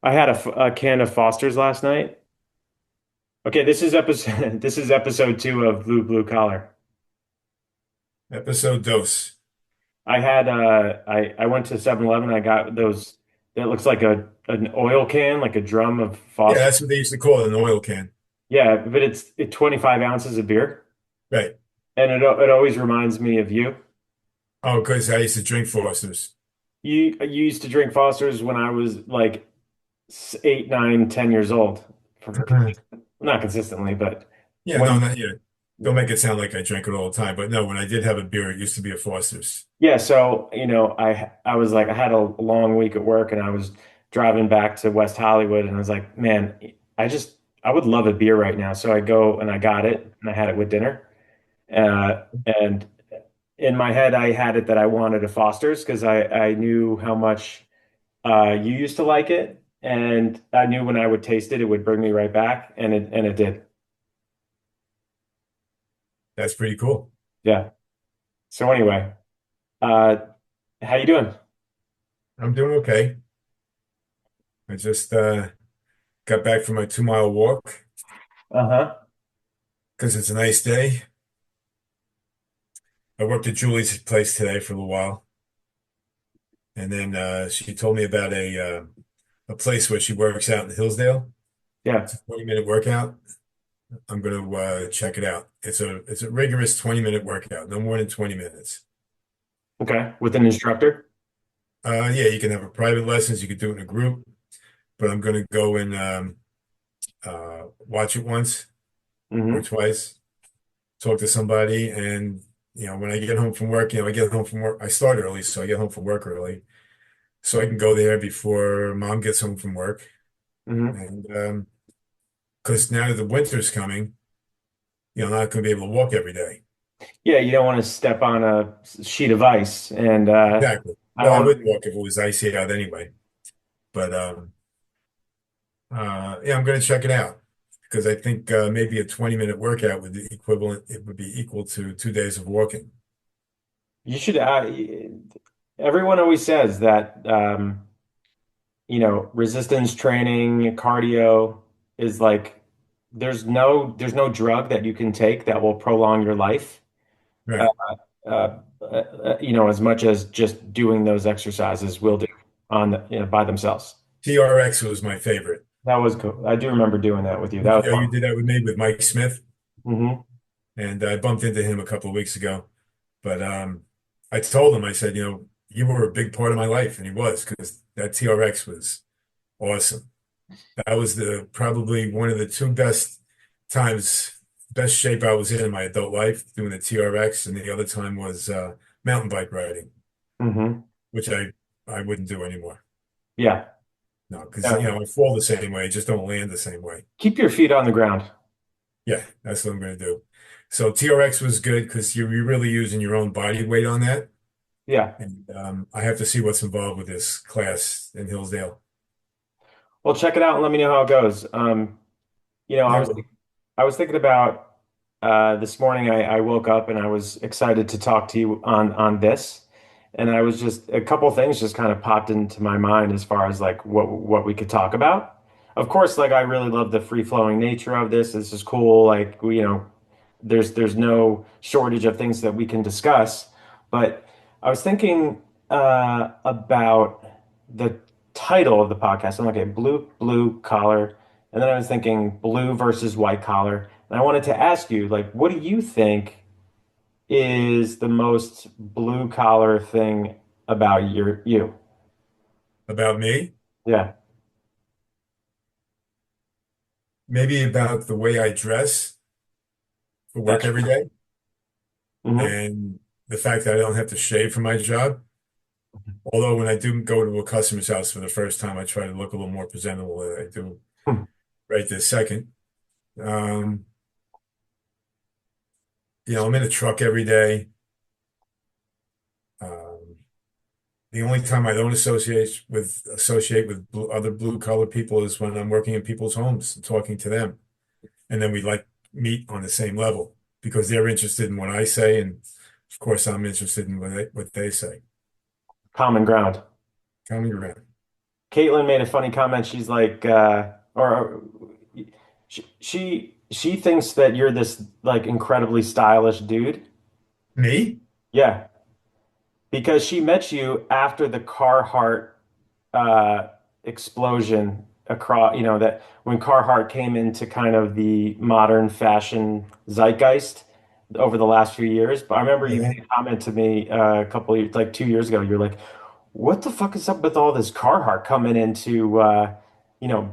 I had a can of Foster's last night. Okay, this is episode this is episode two of Blue Collar. Episode dose. I had I went to 7-Eleven. I got those that looks like a an oil can, like a drum of Yeah, Foster. that's what they used to call it, an oil can. Yeah, but it's 25 ounces of beer, Right. and it always reminds me of you. Oh, because I used to drink Foster's. You used to drink Foster's when I was like 8, 9, 10 years old, not consistently, but Yeah, no, when not yet. Don't make it sound like I drank it all the time. But no, when I did have a beer, it used to be a Foster's. Yeah, so I was like I had a long week at work and I was driving back to West Hollywood and I was like, man, I would love a beer right now. So I go and I got it and I had it with dinner. And in my head I had it that I wanted a Foster's because I knew how much you used to like it and I knew when I would taste it it would bring me right back and it did. That's pretty cool. Yeah. So anyway, uh how you doing? I'm doing okay. I just got back from my 2 mile walk Uh-huh. because it's a nice day. I worked at Julie's place today for a little while, and then she told me about a place where she works out in Hillsdale. Yeah. It's a 20-minute workout. I'm going to check it out. It's a rigorous 20-minute workout, no more than 20 minutes. Okay. With an instructor? Yeah, you can have a private lessons. You could do it in a group, but I'm going to go and watch it once or Hmm. twice, talk to somebody, and when I get home from work, I get home from work. I start early, so I get home from work early, so I can go there before mom gets home from work. Hmm. And because now that the winter's coming, I'm not going to be able to walk every day. Yeah, you don't want to step on a sheet of ice, and Exactly. I Well, don't I want. wouldn't walk if it was icy out anyway. But yeah, I'm going to check it out because I think maybe a 20-minute workout would be equivalent. It would be equal to 2 days of walking. You should. Everyone always says that resistance training, cardio is like there's no drug that you can take that will prolong your life. Uh, Right. as much as just doing those exercises will do by themselves. TRX was my favorite. That was cool. I do remember doing that with you. That was You did that with me with Mike Smith, fun. and I bumped into him a couple of weeks ago. But I told him, I said, you were a big part of my life, and he was because that TRX was awesome. That was the probably one of the two times, best shape I was in my adult life doing the TRX, and the other time was mountain bike riding, Hmm. which I wouldn't do anymore. Yeah. No, because Yeah. I fall the same way, I just don't land the same way. Keep your feet on the ground. Yeah, that's what I'm going to do. So TRX was good because you're really using your own body weight on that, Yeah. and I have to see what's involved with this class in Hillsdale. Well, check it out and let me know how it goes. I Yeah, was well, I was thinking about this morning. I woke up and I was excited to talk to you on this, and I was just a couple things just kind of popped into my mind as far as like what we could talk about. Of course, like I really love the free flowing nature of this. This is cool. Like there's no shortage of things that we can discuss. But I was thinking about the title of the podcast. I'm like, okay, blue collar, and then I was thinking blue versus white collar, and I wanted to ask you, like, what do you think is the most blue collar thing about you? about me, Yeah. maybe about the way I dress for work That's every day, hmm. and the fact that I don't have to shave for my job. Although when I do go to a customer's house for the first time, I try to look a little more presentable than I do right this second. Um, I'm in a truck every day. Um, the only time I don't associate with other blue collar people is when I'm working in people's homes and talking to them, and then we like meet on the same level because they're interested in what I say, and of course I'm interested in what they say. Common ground. Common ground. Caitlin made a funny comment. She's like, or she thinks that you're this like incredibly stylish dude. Me? Yeah, because she met you after the Carhartt uh, explosion across, that when Carhartt came into kind of the modern fashion zeitgeist over the last few years. But I remember you Uh-huh. made a comment to me a couple of, like 2 years ago. You're like, what the fuck is up with all this Carhartt coming into,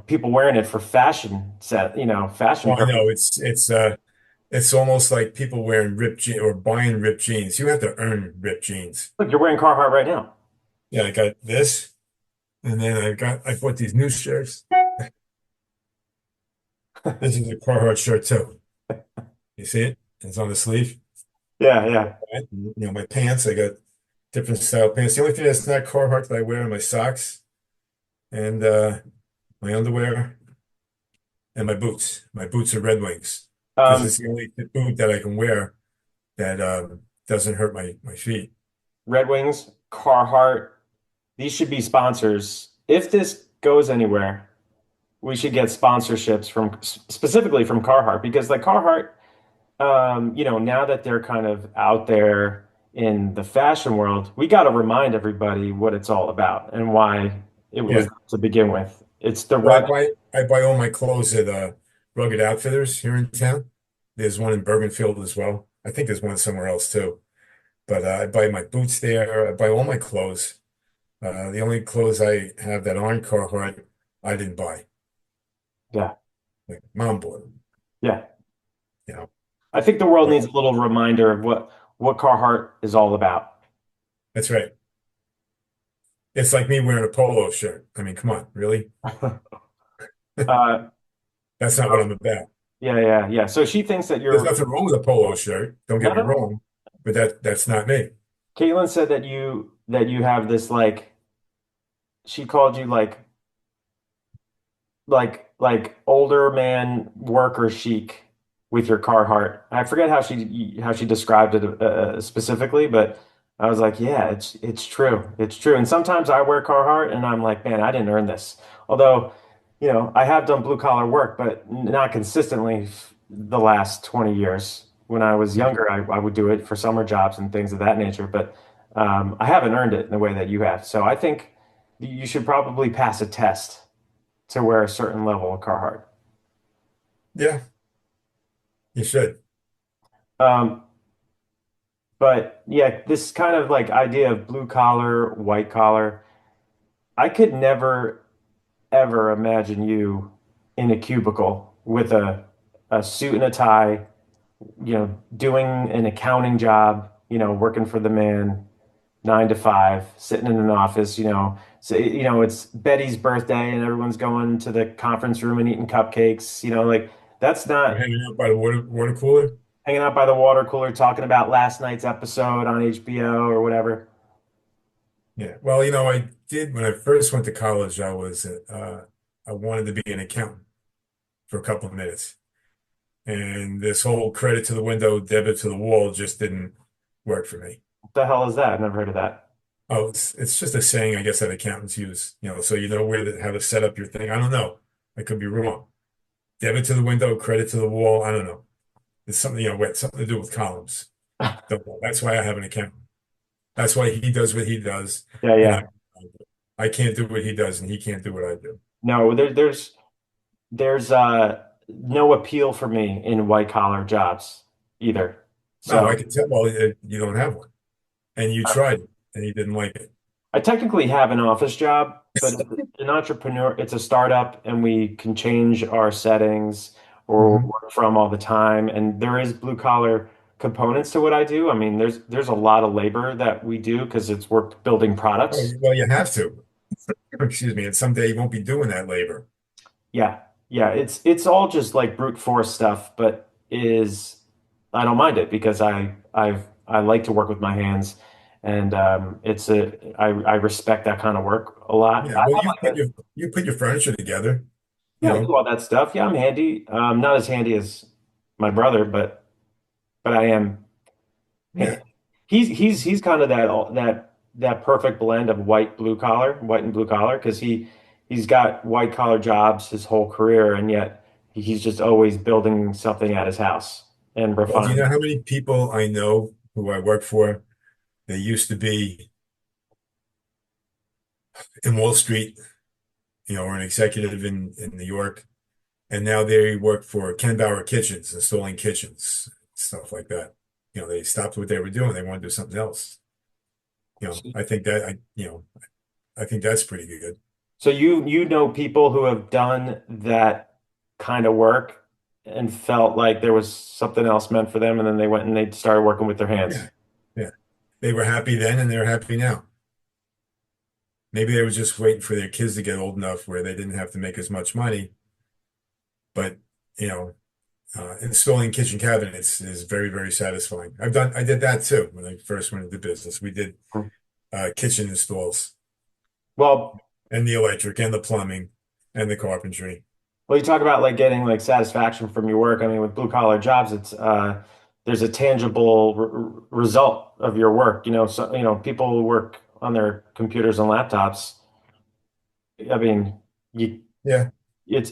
people wearing it for fashion Well, I purposes. know it's almost like people wearing ripped jeans or buying ripped jeans. You have to earn ripped jeans. Look, you're wearing Carhartt right now. Yeah, I got this, and then I bought these new shirts. This is a Carhartt shirt too. You see it? It's on the sleeve. Yeah, yeah. My pants, I got different style pants. The only thing that's not Carhartt that I wear are my socks and my underwear and my boots. My boots are Red Wings because Um, it's the only boot that I can wear that doesn't hurt my feet. Red Wings, Carhartt, these should be sponsors. If this goes anywhere, we should get sponsorships from specifically from Carhartt because like Carhartt, now that they're kind of out there in the fashion world, we got to remind everybody what it's all about and why it was Yeah. to begin with. It's the Well, rug. I buy all my clothes at Rugged Outfitters here in town. There's one in Bergenfield as well. I think there's one somewhere else too. But I buy my boots there. I buy all my clothes. The only clothes I have that aren't Carhartt, I didn't buy. Yeah, Like mom bought them, yeah. you know. I think the world But needs a little reminder of what Carhartt is all about. that's right. It's like me wearing a polo shirt. I mean, come on, really? Uh, That's not what I'm about. yeah, yeah, yeah. So she thinks that There's you're nothing wrong with a polo shirt. Don't get me nothing. wrong, but that's not me. Caitlin said that you have this like she called you like older man worker chic with your Carhartt. I forget how she described it specifically, but I was like, yeah, it's true, it's true. And sometimes I wear Carhartt, and I'm like, man, I didn't earn this. Although, I have done blue collar work, but not consistently the last 20 years. When I was younger, I would do it for summer jobs and things of that nature, but I haven't earned it in the way that you have. So I think you should probably pass a test to wear a certain level of Carhartt. Yeah, you should. Um, but yeah, this kind of like idea of blue collar, white collar, I could never ever imagine you in a cubicle with a suit and a tie, doing an accounting job, working for the man, 9 to 5, sitting in an office, so it's Betty's birthday and everyone's going to the conference room and eating cupcakes, like that's We're not hanging out by the water cooler. hanging out by the water cooler talking about last night's episode on HBO or whatever. Yeah. Well, I did when I first went to college, I wanted to be an accountant for a couple of minutes. And this whole credit to the window, debit to the wall just didn't work for me. What the hell is that? I've never heard of that. Oh, it's just a saying, I guess, that accountants use, so you know how to set up your thing. I don't know. I could be wrong. Debit to the window, credit to the wall. I don't know. It's something, something to do with columns. Don't know. That's why I have an accountant. That's why he does what he does, Yeah, and yeah. I can't do what he does, and he can't do what I do. No, there's no appeal for me in white collar jobs either. No, I So can tell. Well, you don't have one, and you tried it, and you didn't like it. I technically have an office job, but as an entrepreneur, it's a startup and we can change our settings or Hmm. work from all the time. And there is blue collar components to what I do. I mean, there's a lot of labor that we do because it's work building Oh, products. well, you have to. Excuse me. And someday you won't be doing that labor. Yeah. Yeah. It's all just like brute force stuff, but is I don't mind it because I like to work with my hands and I respect that kind of work a lot. Yeah. I Well, have like a you put your furniture together. You Yeah, I do know. all that stuff. Yeah, I'm handy. Not as handy as my brother, but I am. Yeah. He's kind of that perfect blend of white and blue collar because he's got white collar jobs his whole career, and yet he's just always building something at his house and Well, do you refining. know how many people I know who I work for? They used to be in Wall Street, or an executive in New York, and now they work for Ken Bauer Kitchens, installing kitchens, stuff like that. They stopped what they were doing. They want to do something else. I think that I think that's pretty good. So you know people who have done that kind of work and felt like there was something else meant for them, and then they went and they started working with their hands. Yeah, yeah. They were happy then, and they're happy now. Maybe they were just waiting for their kids to get old enough where they didn't have to make as much money. But you know, installing kitchen cabinets is very, very satisfying. I did that too when I first went into business. We did kitchen installs Well, and the electric and the plumbing and the carpentry. well, you talk about like getting like satisfaction from your work. I mean, with blue collar jobs, it's there's a tangible result of your work. So people who work on their computers and laptops. I mean, you Yeah.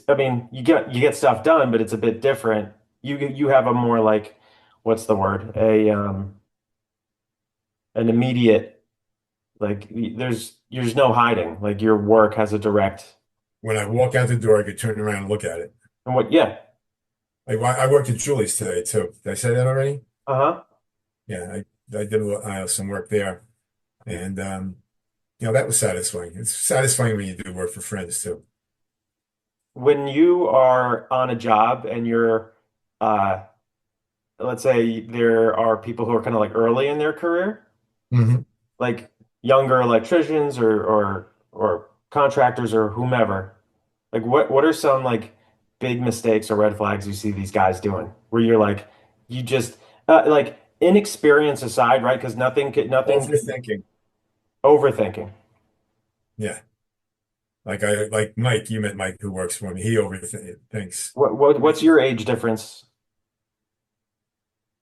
I mean, you get stuff done, but it's a bit different. You have a more like, what's the word? An immediate, like there's no hiding. Like your work has a direct. When I walk out the door, I could turn around and look at it. And what? Yeah. I worked at Julie's today too. Did I say that already? Uh-huh. Yeah, I did some work there, and that was satisfying. It's satisfying when you do work for friends too. When you are on a job and you're, uh, let's say there are people who are kind of like early in their career, Hmm. like younger electricians or contractors or whomever. Like what are some like big mistakes or red flags you see these guys doing where you're like you just like inexperience aside, right? Because nothing Overthinking. overthinking. Yeah. Like Mike, you met Mike who works for me. He overthinks. What's your age difference,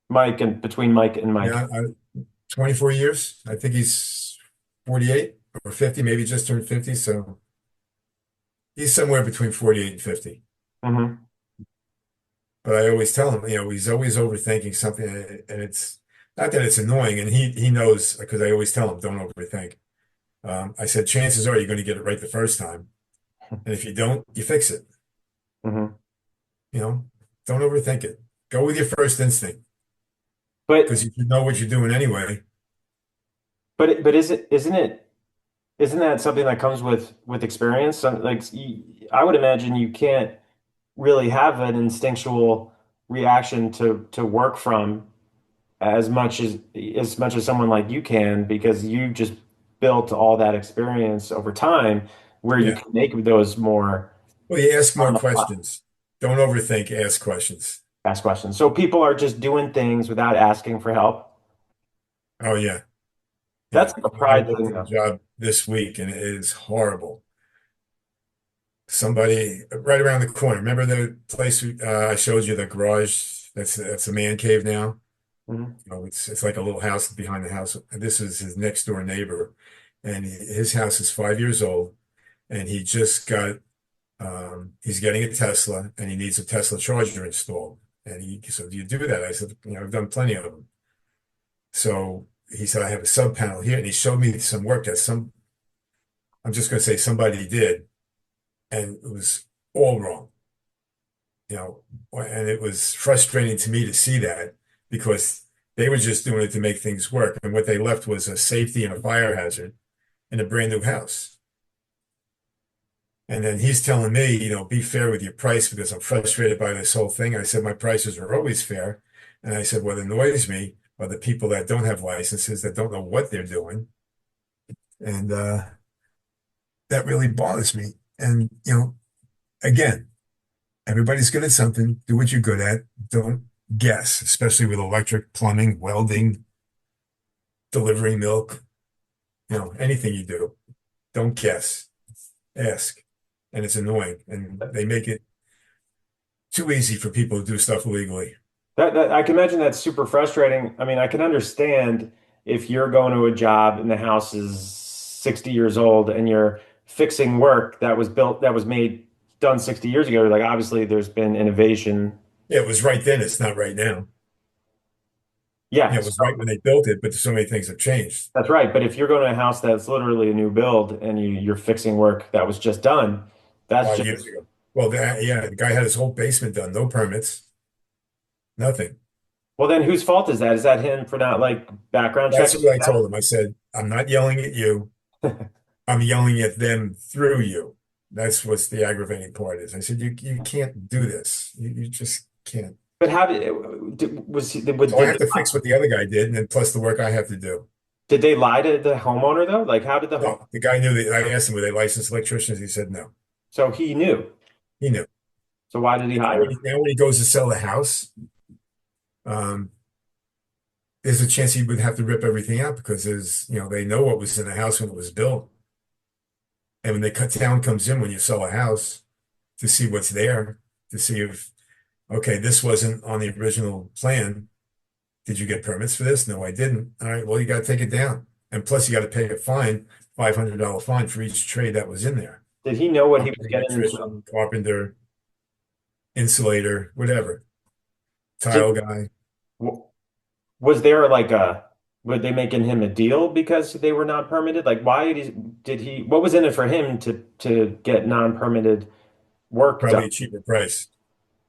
Mike, and between Mike and Mike? Yeah, 24 years. I think he's 48 or 50, maybe just turned 50. So he's somewhere between 48 and 50. Hmm. But I always tell him, he's always overthinking something, and it's not that it's annoying, and he knows because I always tell him, don't overthink. I said, chances are you're going to get it right the first time, and if you don't, you fix it. Hmm. You know, don't overthink it. Go with your first instinct because But you should know what you're doing anyway. but isn't that something that comes with experience? Like I would imagine you can't really have an instinctual reaction to work from as much as someone like you can because you just built all that experience over time where you Yeah. can make those more Well, you ask more on the fly questions. Don't overthink. Ask questions. ask questions. So people are just doing things without asking for help. Oh yeah, yeah. That's like a I pride looked thing at a though. job this week, and it is horrible. Somebody right around the corner. Remember the place I showed you, the garage? That's a man cave now. Mhm. It's like a little house behind the house. This is his next door neighbor, and his house is 5 years old, and he's getting a Tesla, and he needs a Tesla charger installed. And he said, "Do you do that?" I said, "I've done plenty of them." So he said, "I have a sub panel here," and he showed me some work that I'm just going to say somebody did, and it was all wrong. you know, and it was frustrating to me to see that because they were just doing it to make things work. And what they left was a safety and a fire hazard in a brand new house. And then he's telling me, be fair with your price because I'm frustrated by this whole thing. I said, my prices are always fair. And I said, what annoys me are the people that don't have licenses, that don't know what they're doing. And that really bothers me. And, again, everybody's good at something. Do what you're good at. Don't guess, especially with electric, plumbing, welding, delivering milk, anything you do. Don't guess. Ask. And it's annoying. And they make it too easy for people to do stuff illegally. That I can imagine that's super frustrating. I mean, I can understand if you're going to a job and the house is 60 years old and you're fixing work that was built, that was made, done 60 years ago. Like obviously there's been innovation. Yeah, it was right then. It's not right now. Yeah, Yeah, it was right when they built it, but so many things have changed that's right. But if you're going to a house that's literally a new build and you're fixing work that was just done, that's 5 years just, ago. Well, yeah, the guy had his whole basement done, no permits, nothing. well, then whose fault is that? Is that him for not like background That's checking what I told him. I said, I'm not yelling at you. that? I'm yelling at them through you. That's what's the aggravating part is. I said, you can't do this. You just can't. But how was he, So I have to fix what the other guy did, and then plus the work I have to do. did they lie to the homeowner though? Like how did the home, No, the guy knew that I asked him, were they licensed electricians? He said no. so he knew. He knew. So why did he Now hire him? now when he goes to sell the house, um, there's a chance he would have to rip everything out because they know what was in the house when it was built. And when the town comes in when you sell a house to see what's there, to see if, okay, this wasn't on the original plan. Did you get permits for this? No, I didn't. All right, well, you got to take it down. And plus, you got to pay a fine, $500 fine for each trade that was in there. Did he know what he was Plumber, getting into? electrician, carpenter, insulator, whatever, Did tile guy. w- was there like a were they making him a deal because they were not permitted? Like why did he what was in it for him to get non-permitted work done? Probably a cheaper price.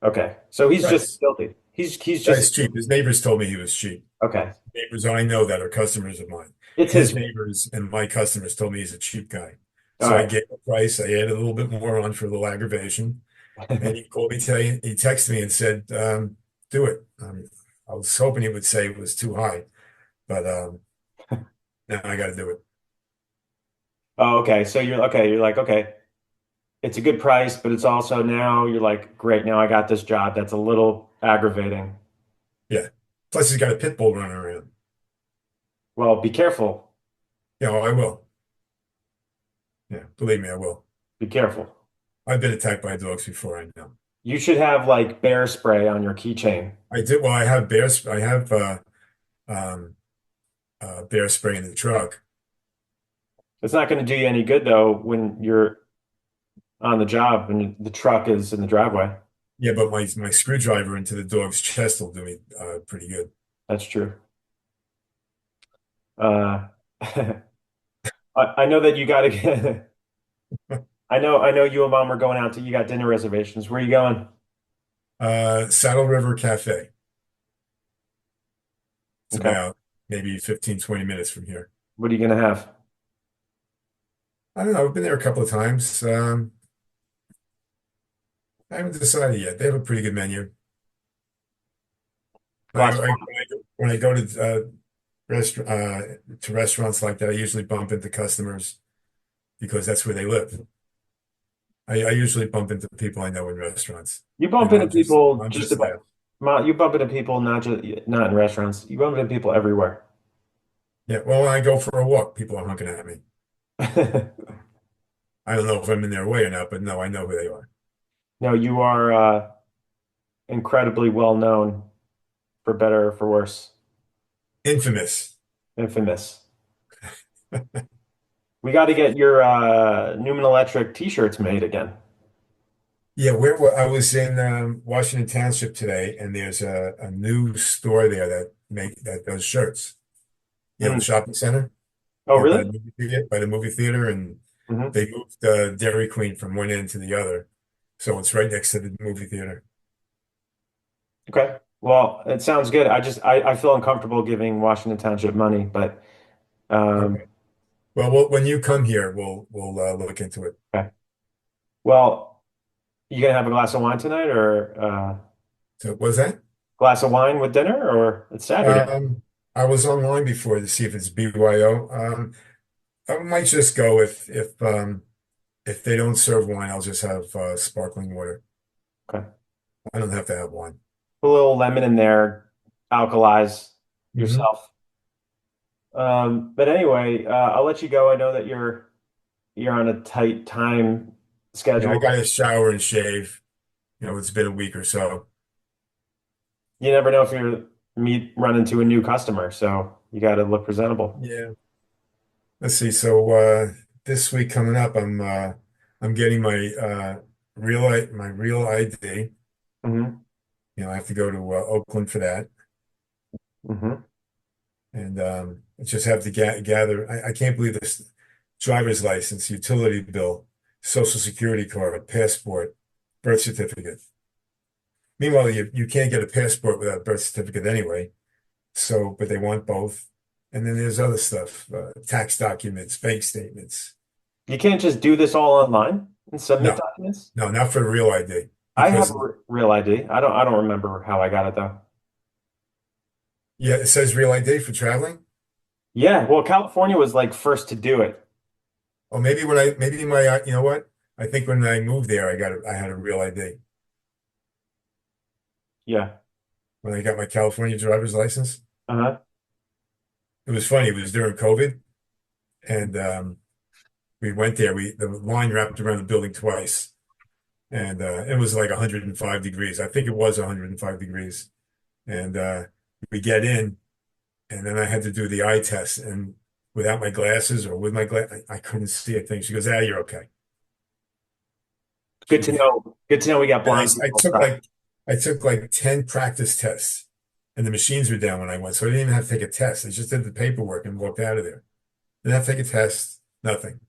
Okay. So he's just Price. guilty. He's just Guy's cheap. His neighbors told me he was cheap. okay. Neighbors I know that are customers of mine. It's his His neighbors and my customers told me he's a cheap guy. all So I right. gave the price. I added a little bit more on for a little aggravation. And he called me today. He texted me and said, do it. I was hoping he would say it was too high, but now I got to do it. Oh, okay. So you're okay, you're like, okay, it's a good price, but it's also now you're like, great, now I got this job that's a little aggravating. Yeah. Plus, he's got a pit bull running around. Well, be careful. Yeah, I will. Yeah, believe me, I will. Be careful. I've been attacked by dogs before, I know. You should have like bear spray on your keychain. I did. Well, I have bears. I have um, bear spray in the truck. It's not going to do you any good though when you're on the job and the truck is in the driveway. Yeah, but my screwdriver into the dog's chest will do me pretty good. That's true. Uh, I know that you got to get, I know you and mom are going out to, you got dinner reservations. Where are you going? Saddle River Cafe. It's Okay. about maybe 15, 20 minutes from here. What are you going to have? I don't know. I've been there a couple of times. I haven't decided yet. They have a pretty good menu. Glass of When I go to restaurants like that, I usually bump into customers because that's where they live. I usually bump into people I know in restaurants, You bump and into people I'm just just about, there. you bump into people not just not in restaurants. You bump into people everywhere. Yeah. Well, when I go for a walk, people are honking at me. I don't know if I'm in their way or not, but no, I know who they are. No, you are incredibly well known for better or for worse. Infamous. Infamous. We got to get your Newman Electric t-shirts made again. Yeah, I was in Washington Township today, and there's a new store there that does shirts. You know, the Mm. shopping center, Oh, really? by the movie theater, and Hmm. they moved Dairy Queen from one end to the other, so it's right next to the movie theater. Okay. Well, it sounds good. I feel uncomfortable giving Washington Township money, but Okay. Well, when you come here, we'll look into it. okay. Well, you gonna have a glass of wine tonight or So, was that? glass of wine with dinner or it's Saturday? I was online before to see if it's BYO. I might just go if they don't serve wine, I'll just have sparkling water. Okay. I don't have to have wine. Put a little lemon in there, alkalize Hmm. yourself. But anyway, I'll let you go. I know that you're on a tight time Yeah, I schedule. got to shower and shave. It's been a week or so. You never know if you run into a new customer, so you got to look presentable. Yeah. Let's see. So this week coming up, I'm getting my real ID. Hmm. I have to go to Oakland for that, Hmm. and I just have to gather. I can't believe this: driver's license, utility bill, social security card, passport, birth certificate. Meanwhile, you can't get a passport without a birth certificate anyway. So, but they want both. And then there's other stuff, tax documents, bank statements. You can't just do this all online and submit No, documents. no, not for real ID I have because a real ID. I don't remember how I got it though. yeah, it says real ID for traveling. Yeah, well, California was like first to do it. Or maybe maybe you know what? I think when I moved there, I had a real ID Yeah. when I got my California driver's license. Uh-huh. It was funny. It was during COVID, and we went there. The line wrapped around the building twice, and it was like 105 degrees. I think it was 105 degrees, and we get in, and then I had to do the eye test, and without my glasses or with my glass, I couldn't see a thing. She goes, "Ah, you're okay." Good to know. Good to know we got And blind I people. took like 10 practice tests, and the machines were down when I went, so I didn't even have to take a test. I just did the paperwork and walked out of there. Didn't have to take a test, nothing.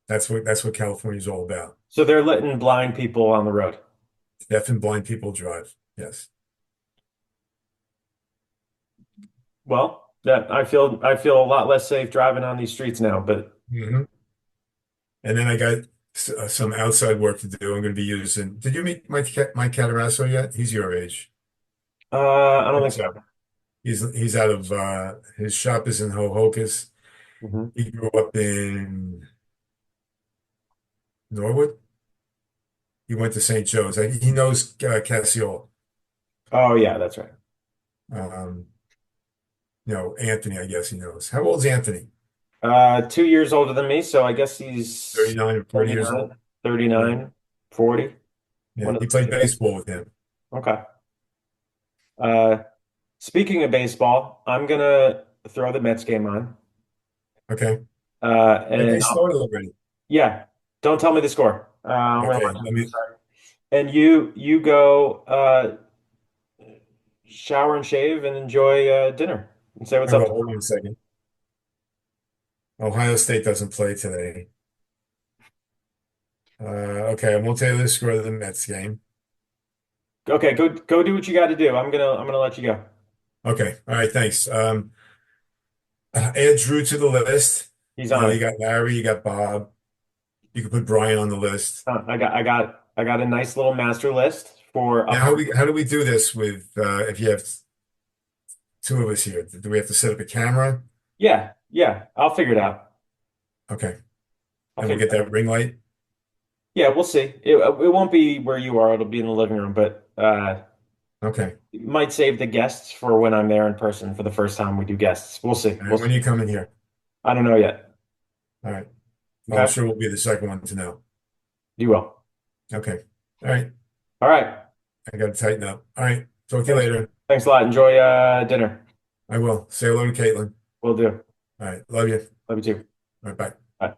That's what California is all about. So they're letting blind people on the road. Deaf and blind people drive. Yes. Well, that I feel a lot less safe driving on these streets now, but Hmm. And then I got some outside work to do. I'm going to be using. Did you meet Mike Catarasso yet? He's your age. I don't Think think so. so. He's out of his shop is in Hohokus. Hmm. He grew up in Norwood. He went to St. Joe's. He knows Cassiol. Oh yeah, that's right. Um, Anthony, I guess he knows. How old's Anthony? 2 years older than me, so I guess he's 39 or 40 years 39, old. Yeah. 39, 40. Yeah. One of He those played two. baseball with him. Okay. Uh, Speaking of baseball, I'm gonna throw the Mets game on. Okay. They And started already. yeah, don't tell me the score. I'm gonna Okay. watch it from the start. And you go shower and shave and enjoy dinner and say what's I up. will. Hold on a second. Ohio State doesn't play today. Okay. I won't tell you the score of the Mets game. Okay, go do what you got to do. I'm gonna let you go. Okay. All right. Thanks. Add Drew to the list. He's on You it. got Larry, you got Bob. You can put Brian on the list. I got a nice little master list for Now, upcoming. how do we do this with if you have two of us here? Do we have to set up a camera? Yeah, yeah, I'll figure it out. Okay. I'll And we'll figure get it that out. ring light. Yeah, we'll see. It won't be where you are. It'll be in the living room, but Okay. it might save the guests for when I'm there in person for the first time we do guests. We'll see. We'll And when see. are you coming here? I don't know yet. All right. Well, I'm Okay, sure we'll be the second one to know. you will. Okay. All right. All right. I got to tighten up. All right. Talk to you Thanks. later. Thanks a lot. Enjoy dinner. I will. Say hello to Caitlin. We'll do. All right. Love you. Love you too. All right. Bye. Bye.